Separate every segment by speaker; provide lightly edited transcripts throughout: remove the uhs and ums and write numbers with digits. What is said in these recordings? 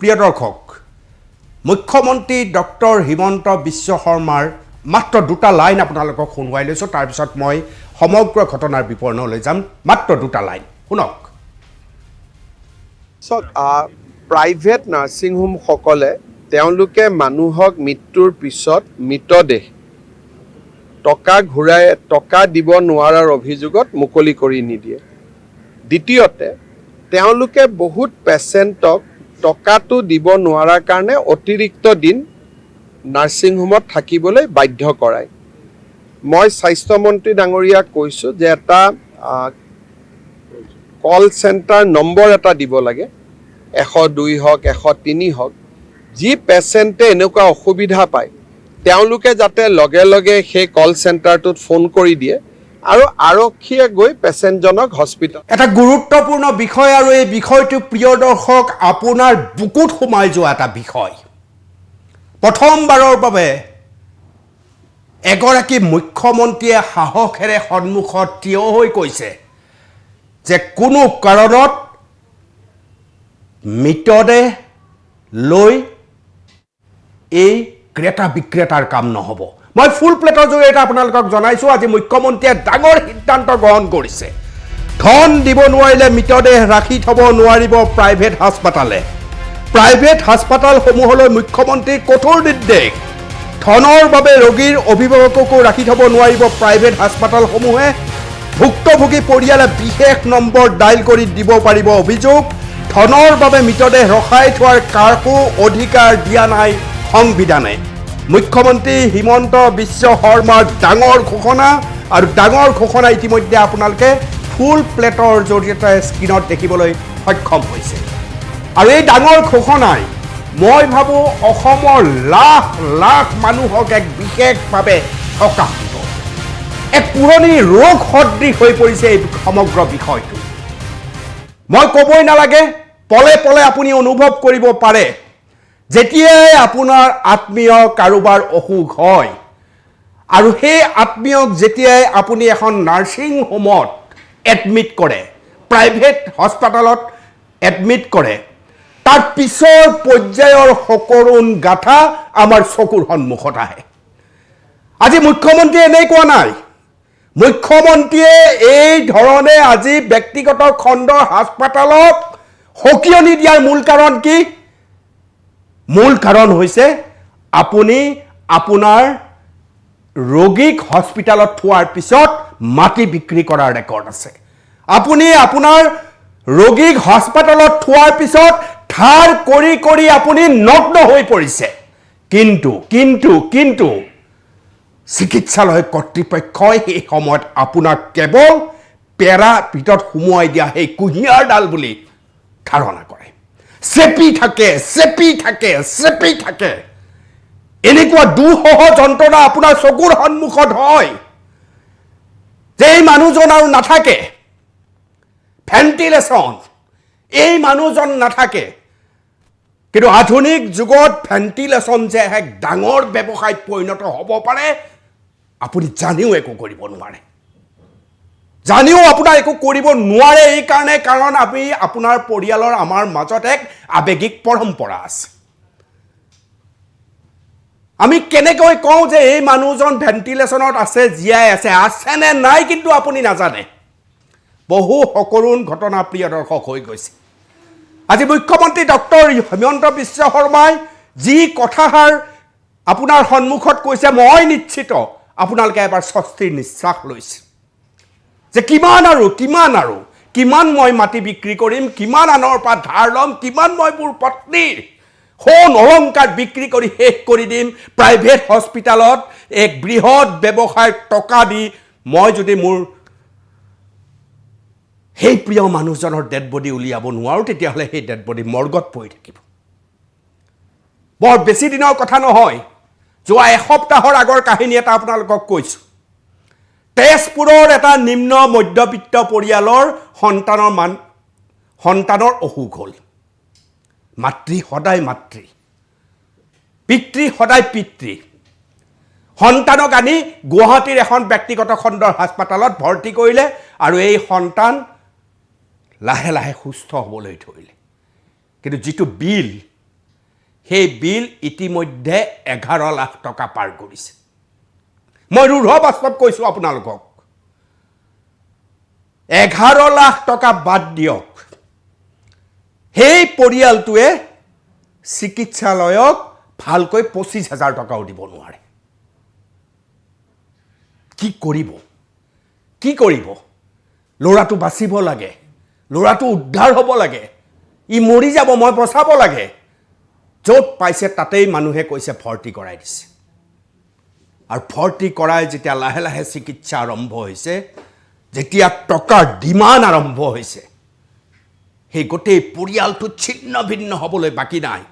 Speaker 1: প্ৰিয় দৰ্শক, মুখ্যমন্ত্ৰী ডক্টৰ হিমন্ত বিশ্ব শৰ্মাৰ মাত্ৰ দুটা লাইন আপোনালোকক শুনুৱাই লৈছোঁ, তাৰপিছত মই সমগ্ৰ ঘটনাৰ বিৱৰণলৈ যাম। মাত্ৰ দুটা লাইন শুনক।
Speaker 2: প্ৰাইভেট নাৰ্ছিং হোমসকলে তেওঁলোকে মানুহক মৃত্যুৰ পিছত মৃতদেহ টকা দিব নোৱাৰাৰ অভিযোগত মুকলি কৰি নিদিয়ে। দ্বিতীয়তে তেওঁলোকে বহুত পেচেণ্টক টকাটো দিব নোৱাৰাৰ কাৰণে অতিৰিক্ত দিন নাৰ্ছিং হোমত থাকিবলৈ বাধ্য কৰায়। মই স্বাস্থ্যমন্ত্ৰী ডাঙৰীয়াক কৈছোঁ যে এটা কল চেণ্টাৰ নম্বৰ এটা দিব লাগে, 102 হওক 103 হওক। যি পেচেণ্টে এনেকুৱা অসুবিধা পায় তেওঁলোকে যাতে লগে লগে সেই কল চেণ্টাৰটোত ফোন কৰি দিয়ে আৰু আৰক্ষীয়ে গৈ পেচেণ্টজনক হস্পিটেল।
Speaker 1: এটা গুৰুত্বপূৰ্ণ বিষয়, আৰু এই বিষয়টো প্ৰিয় দৰ্শক আপোনাৰ বুকুত সোমাই যোৱা এটা বিষয়। প্ৰথমবাৰৰ বাবে এগৰাকী মুখ্যমন্ত্ৰীয়ে সাহসেৰে সন্মুখত থিয় হৈ কৈছে যে কোনো কাৰণত মৃতদেহ লৈ এই ক্ৰেতা বিক্ৰেতাৰ কাম নহ'ব। মই ফুল প্লেটৰ জৰিয়তে আপোনালোকক জনাইছোঁ, আজি মুখ্যমন্ত্ৰীয়ে ডাঙৰ সিদ্ধান্ত গ্ৰহণ কৰিছে। ধন দিব নোৱাৰিলে মৃতদেহ ৰাখি থ'ব নোৱাৰিব প্ৰাইভেট হাস্পাতালে। প্ৰাইভেট হাস্পাতালসমূহলৈ মুখ্যমন্ত্ৰীৰ কঠোৰ নিৰ্দেশ। ধনৰ বাবে ৰোগীৰ অভিভাৱককো ৰাখি থ'ব নোৱাৰিব প্ৰাইভেট হাস্পাতালসমূহে। ভুক্তভোগী পৰিয়ালে বিশেষ নম্বৰ ডাইল কৰি দিব পাৰিব অভিযোগ। ধনৰ বাবে মৃতদেহ ৰখাই থোৱাৰ কাকো অধিকাৰ দিয়া নাই সংবিধানে। মুখ্যমন্ত্ৰী হিমন্ত বিশ্ব শৰ্মাৰ ডাঙৰ ঘোষণা, আৰু ডাঙৰ ঘোষণা ইতিমধ্যে আপোনালোকে ফুল প্লেটৰ জৰিয়তে স্ক্ৰীণত দেখিবলৈ সক্ষম হৈছে। আৰু এই ডাঙৰ ঘোষণাই মই ভাবোঁ অসমৰ লাখ লাখ মানুহক এক বিশেষভাৱে সকাহ দিব। এক পুৰণি ৰোগ সদৃশ হৈ পৰিছে এই সমগ্ৰ বিষয়টো। মই ক'বই নালাগে, পলে পলে আপুনি অনুভৱ কৰিব পাৰে যেতিয়াই আপোনাৰ আত্মীয় কাৰোবাৰ অসুখ হয়, আৰু সেই আত্মীয়ক যেতিয়াই আপুনি এখন নাৰ্ছিং হোমত এডমিট কৰে, প্ৰাইভেট হস্পিটেলত এডমিট কৰে, তাৰ পিছৰ পৰ্যায়ৰ সকৰুণ গাথা আমাৰ চকুৰ সন্মুখত আহে। আজি মুখ্যমন্ত্ৰীয়ে এনেই কোৱা নাই। মুখ্যমন্ত্ৰীয়ে এই ধৰণে আজি ব্যক্তিগত খণ্ডৰ হাস্পাতালক সকিয়নি দিয়াৰ মূল কাৰণ কি? মূল কাৰণ হৈছে আপুনি আপোনাৰ ৰোগীক হস্পিটালত থোৱাৰ পিছত মাটি বিক্ৰী কৰাৰ ৰেকৰ্ড আছে। আপুনি আপোনাৰ ৰোগীক হস্পিটালত থোৱাৰ পিছত ধাৰ কৰি কৰি আপুনি নগ্ন হৈ পৰিছে। কিন্তু চিকিৎসালয় কৰ্তৃপক্ষই সেই সময়ত আপোনাক কেৱল পেৰা ভিতৰত সুমুৱাই দিয়া সেই কুঁহিয়াৰডাল বুলি ধাৰণা কৰে। চেপি থাকে। এনেকুৱা দুঃসহ যন্ত্ৰণা আপোনাৰ চকুৰ সন্মুখত হয় যে এই মানুহজন আৰু নাথাকে। ভেণ্টিলেশ্যন, এই মানুহজন নাথাকে। কিন্তু আধুনিক যুগত ভেণ্টিলেশ্যন যে এক ডাঙৰ ব্যৱসায়ত পৰিণত হ'ব পাৰে আপুনি জানিও একো কৰিব নোৱাৰে। এই কাৰণে, কাৰণ আমি আপোনাৰ পৰিয়ালৰ আমাৰ মাজত এক আৱেগিক পৰম্পৰা আছে। আমি কেনেকৈ কওঁ যে এই মানুহজন ভেণ্টিলেশ্যনত আছে, জীয়াই আছে নে নাই, কিন্তু আপুনি নাজানে। বহু সকৰুণ ঘটনা প্ৰিয় দৰ্শক হৈ গৈছে। আজি মুখ্যমন্ত্ৰী ডক্টৰ হিমন্ত বিশ্ব শৰ্মাই যি কথাষাৰ আপোনাৰ সন্মুখত কৈছে, মই নিশ্চিত আপোনালোকে এবাৰ স্বস্তিৰ নিশ্বাস লৈছে যে কিমান মই মাটি বিক্ৰী কৰিম, কিমান আনৰ পৰা ধাৰ ল'ম, কিমান মই মোৰ পত্নীৰ সোণ অলংকাৰ বিক্ৰী কৰি শেষ কৰি দিম প্ৰাইভেট হস্পিটালত এক বৃহৎ ব্যৱসায়ৰ টকা দি, মই যদি মোৰ সেই প্ৰিয় মানুহজনৰ ডেড বডি উলিয়াব নোৱাৰোঁ, তেতিয়াহ'লে সেই ডেড বডি মৰ্গত পৰি থাকিব। বৰ বেছি দিনৰ কথা নহয়, যোৱা এসপ্তাহৰ আগৰ কাহিনী এটা আপোনালোকক কৈছোঁ। তেজপুৰৰ এটা নিম্ন মধ্যবিত্ত পৰিয়ালৰ সন্তানৰ অসুখ হ'ল। মাতৃ সদায় মাতৃ, পিতৃ সদায় পিতৃ। সন্তানক আনি গুৱাহাটীৰ এখন ব্যক্তিগত খণ্ডৰ হাস্পাতালত ভৰ্তি কৰিলে, আৰু এই সন্তান লাহে লাহে সুস্থ হ'বলৈ ধৰিলে। কিন্তু যিটো বিল সেই বিল ইতিমধ্যে 11 লাখ টকা পাৰ কৰিছে মই ৰুঢ় বাস্তৱ কৈছোঁ আপোনালোকক 11 লাখ টকা বাদ দিয়ক সেই পৰিয়ালটোৱে চিকিৎসালয়ক ভালকৈ 25,000 টকাও দিব নোৱাৰে কি কৰিব ল'ৰাটো বাচিব লাগে ল'ৰাটো উদ্ধাৰ হ'ব লাগে ই মৰি যাব মই বচাব লাগে য'ত পাইছে তাতেই মানুহে কৈছে ভৰ্তি কৰাই দিছে আৰু ভৰ্তি কৰাই যেতিয়া লাহে লাহে চিকিৎসা আৰম্ভ হৈছে যেতিয়া টকাৰ ডিমাণ্ড আৰম্ভ হৈছে সেই গোটেই পৰিয়ালটো ছিন্ন ভিন্ন হ'বলৈ বাকী নাই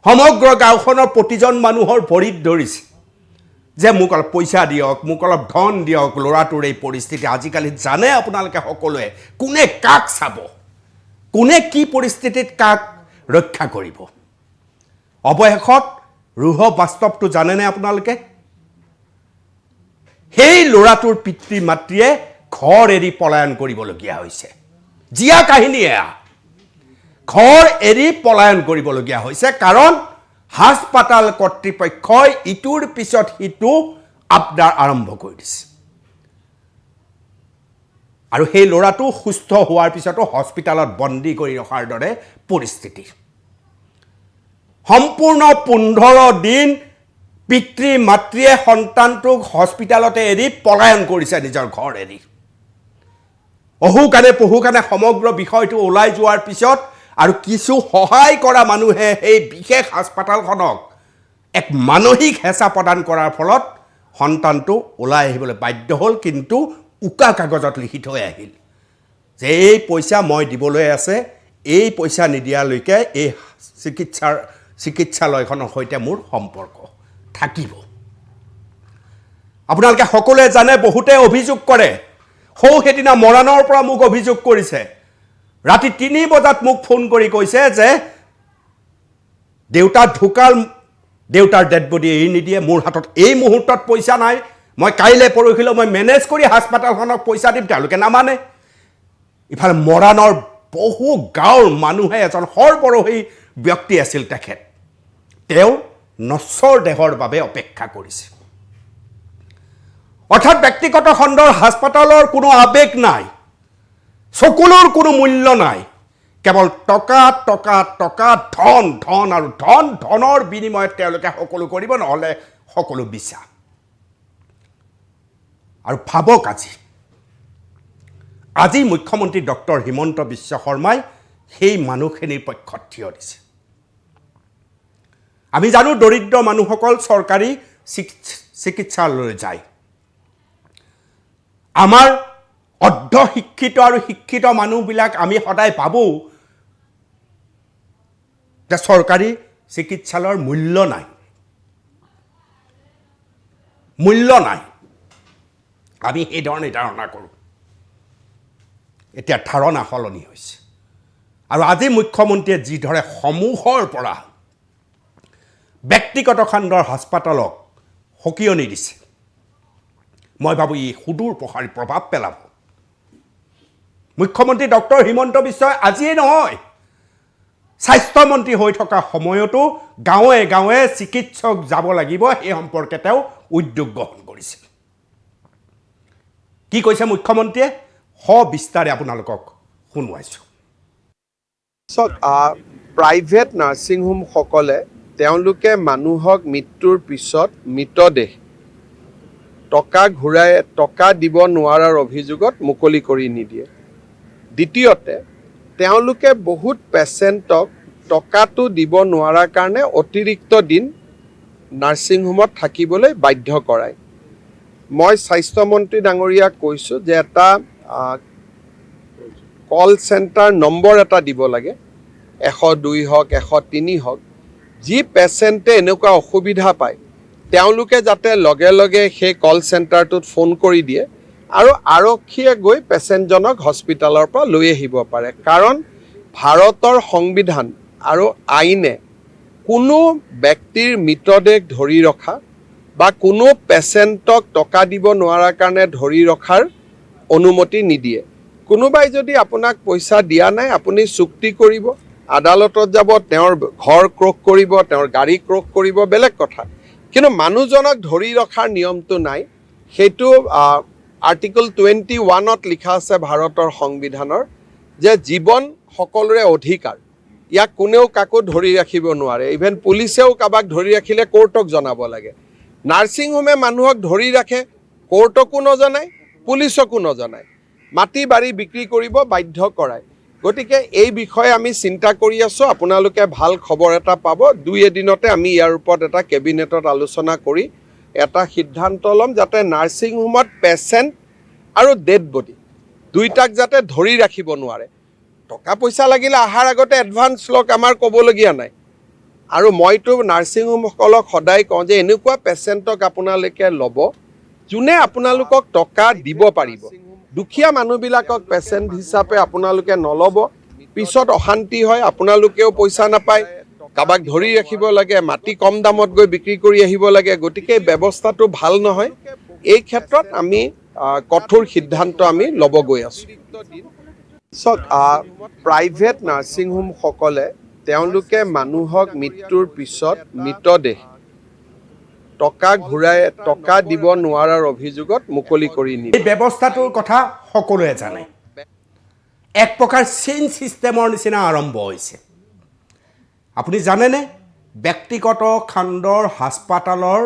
Speaker 1: সমগ্ৰ গাঁওখনৰ প্ৰতিজন মানুহৰ ভৰিত ধৰিছে যে মোক অলপ পইচা দিয়ক মোক অলপ ধন দিয়ক ল'ৰাটোৰ এই পৰিস্থিতি আজিকালি জানে আপোনালোকে সকলোৱে কোনে কাক চাব কোনে কি পৰিস্থিতিত কাক ৰক্ষা কৰিব অৱশেষত ৰুঢ় বাস্তৱটো জানেনে আপোনালোকে সেই ল'ৰাটোৰ পিতৃ মাতৃয়ে ঘৰ এৰি পলায়ন কৰিবলগীয়া হৈছে জিয়া কাহিনী এয়া ঘৰ এৰি পলায়ন কৰিবলগীয়া হৈছে কাৰণ হাস্পাতাল কৰ্তৃপক্ষই ইটোৰ পিছত সিটো আবদাৰ আৰম্ভ কৰি দিছে আৰু সেই ল'ৰাটো সুস্থ হোৱাৰ পিছতো হস্পিটালত বন্দী কৰি ৰখাৰ দৰে পৰিস্থিতি সম্পূৰ্ণ 15 দিন পিতৃ মাতৃয়ে সন্তানটোক হস্পিটালতে এৰি পলায়ন কৰিছে নিজৰ ঘৰ এৰি অহুকানে পহুকানে সমগ্ৰ বিষয়টো ওলাই যোৱাৰ পিছত আৰু কিছু সহায় কৰা মানুহে এই বিশেষ হাস্পাতালখনক এক মানসিক হেঁচা প্ৰদান কৰাৰ ফলত সন্তানটো ওলাই আহিবলৈ বাধ্য হ'ল কিন্তু উকা কাগজত লিখি থৈ আহিল যে এই পইচা মই দিবলৈ আছে এই পইচা নিদিয়ালৈকে এই চিকিৎসালয়খনৰ সৈতে মোৰ সম্পৰ্ক থাকিব আপোনালোকে সকলোৱে জানে বহুতে অভিযোগ কৰে সৌ সেইদিনা মৰাণৰ পৰা মোক অভিযোগ কৰিছে ৰাতি 3 বজাত মোক ফোন কৰি কৈছে যে দেউতা ঢুকাল দেউতাৰ ডেড বডি এৰি নিদিয়ে মোৰ হাতত এই মুহূৰ্তত পইচা নাই মই কাইলৈ পৰহিলৈ মই মেনেজ কৰি হাস্পাতালখনক পইচা দিম তেওঁলোকে নামানে ইফালে মৰাণৰ বহু গাঁৱৰ মানুহে এজন সৰ্বৰহী ব্যক্তি আছিল তেখেত তেওঁ নশ্বৰ দেহৰ বাবে অপেক্ষা কৰিছে অৰ্থাৎ ব্যক্তিগত খণ্ডৰ হাস্পাতালৰ কোনো আবেগ নাই চকুলৰ কোনো মূল্য নাই কেৱল টকা টকা টকা ধন ধন আৰু ধনৰ বিনিময়ত তেওঁলোকে সকলো কৰিব নহ'লে সকলো বিচা আৰু ভাবক আজি মুখ্যমন্ত্ৰী ডক্টৰ হিমন্ত বিশ্ব শৰ্মাই সেই মানুহখিনিৰ পক্ষত থিয় দিছে আমি জানো দৰিদ্ৰ মানুহসকল চৰকাৰী চিকিৎসালয়লৈ যায় আমাৰ অৰ্ধ শিক্ষিত আৰু শিক্ষিত মানুহবিলাক আমি সদায় ভাবোঁ যে চৰকাৰী চিকিৎসালয়ৰ মূল্য নাই আমি এই ধৰণে ধাৰণা কৰোঁ এতিয়া ধাৰণা সলনি হৈছে আৰু আজি মুখ্যমন্ত্ৰীয়ে যিদৰে সমূহৰ পৰা ব্যক্তিগত খণ্ডৰ হাস্পাতালক সকীয়নি দিছে মই ভাবোঁ ই সুদূৰ প্ৰসাৰী প্ৰভাৱ পেলাব মুখ্যমন্ত্ৰী ডক্টৰ হিমন্ত বিশ্বই আজিয়ে নহয় স্বাস্থ্যমন্ত্ৰী হৈ থকা সময়তো গাঁৱে গাঁৱে চিকিৎসক যাব লাগিব এই সম্পৰ্কে তেওঁ উদ্যোগ গ্ৰহণ কৰিছিল কি কৈছে মুখ্যমন্ত্ৰীয়ে সবিস্তাৰে আপোনালোকক শুনুৱাইছোঁ
Speaker 2: প্ৰাইভেট নাৰ্ছিং হোমসকলে তেওঁলোকে মানুহক মৃত্যুৰ পিছত মৃতদেহ টকা দিব নোৱাৰাৰ অভিযোগত মুকলি কৰি নিদিয়ে দ্বিতীয়তে তেওঁলোকে বহুত পেচেণ্টক টকাটো দিব নোৱাৰাৰ কাৰণে অতিৰিক্ত দিন নাৰ্ছিং হোমত থাকিবলৈ বাধ্য কৰায় মই স্বাস্থ্যমন্ত্ৰী ডাঙৰীয়াক কৈছোঁ যে এটা কল চেণ্টাৰ নম্বৰ এটা দিব লাগে 102 হওক 103 হওক যি পেচেণ্টে এনেকুৱা অসুবিধা পায় তেওঁলোকে যাতে লগে লগে সেই কল চেণ্টাৰটোত ফোন কৰি দিয়ে আৰু আৰক্ষীয়ে গৈ পেচেণ্টজনক হস্পিটালৰ পৰা লৈ আহিব পাৰে কাৰণ ভাৰতৰ সংবিধান আৰু আইনে কোনো ব্যক্তিৰ মৃতদেহ ধৰি ৰখা বা কোনো পেচেণ্টক টকা দিব নোৱাৰাৰ কাৰণে ধৰি ৰখাৰ অনুমতি নিদিয়ে কোনোবাই যদি আপোনাক পইচা দিয়া নাই আপুনি চুক্তি কৰিব আদালতত যাব, তেওঁৰ ঘৰ ক্ৰোক কৰিব, তেওঁৰ গাড়ী ক্ৰোক কৰিব, বেলেগ কথা। কিন্তু মানুহজনক ধৰি ৰখাৰ নিয়মটো নাই। সেইটো আৰ্টিকল 21ত লিখা আছে ভাৰতৰ সংবিধানৰ, যে জীৱন সকলোৰে অধিকাৰ, ইয়াক কোনেও কাকো ধৰি ৰাখিব নোৱাৰে। ইভেন পুলিচেও কাৰোবাক ধৰি ৰাখিলে কোৰ্টক জনাব লাগে। নাৰ্ছিং হোমে মানুহক ধৰি ৰাখে, কোৰ্টকো নজনায়, পুলিচকো নজনায়, মাটি বাৰী বিক্ৰী কৰিব বাধ্য কৰায়। গতিকে এই বিষয়ে আমি চিন্তা কৰি আছোঁ। আপোনালোকে ভাল খবৰ এটা পাব। 2 এদিনতে আমি ইয়াৰ ওপৰত এটা কেবিনেটত আলোচনা কৰি এটা সিদ্ধান্ত ল'ম, যাতে নাৰ্ছিং হোমত পেচেণ্ট আৰু ডেড বডি দুইটাক যাতে ধৰি ৰাখিব নোৱাৰে। টকা পইচা লাগিলে অহাৰ আগতে এডভান্স লওক, আমাৰ ক'বলগীয়া নাই। আৰু মইতো নাৰ্ছিং হোমসকলক সদায় কওঁ যে এনেকুৱা পেচেণ্টক আপোনালোকে ল'ব যোনে আপোনালোকক টকা দিব পাৰিব। দুখীয়া মানুহবিলাকক পেচেণ্ট হিচাপে আপোনালোকে নল'ব, পিছত অশান্তি হয়, আপোনালোকেও পইচা নাপায়, কাৰোবাক ধৰি ৰাখিব লাগে, মাটি কম দামত গৈ বিক্ৰী কৰি আহিব লাগে। গতিকে এই ব্যৱস্থাটো ভাল নহয়। এই ক্ষেত্ৰত আমি কঠোৰ সিদ্ধান্ত আমি ল'ব গৈ আছোঁ। চাওক, প্ৰাইভেট নাৰ্ছিং হোমসকলে তেওঁলোকে মানুহক মৃত্যুৰ পিছত মৃতদেহ টকা দিব নোৱাৰাৰ অভিযোগত মুকলি কৰি নিয়ে।
Speaker 1: এই ব্যৱস্থাটোৰ কথা সকলোৱে জানে। এক প্ৰকাৰ চেইন ছিষ্টেমৰ নিচিনা আৰম্ভ হৈছে। আপুনি জানেনে, ব্যক্তিগত খণ্ডৰ হাস্পাতালৰ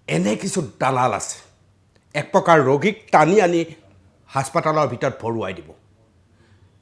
Speaker 1: এনে কিছু দালাল আছে, এক প্ৰকাৰ ৰোগীক টানি আনি হাস্পাতালৰ ভিতৰত ভৰোৱাই দিব।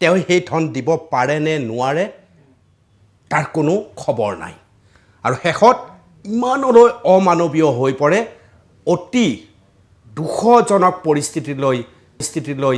Speaker 1: তেওঁ সেই ধন দিব পাৰে নে নোৱাৰে তাৰ কোনো খবৰ নাই। আৰু শেষত ইমানলৈ অমানৱীয় হৈ পৰে, অতি দুখজনক পৰিস্থিতিলৈ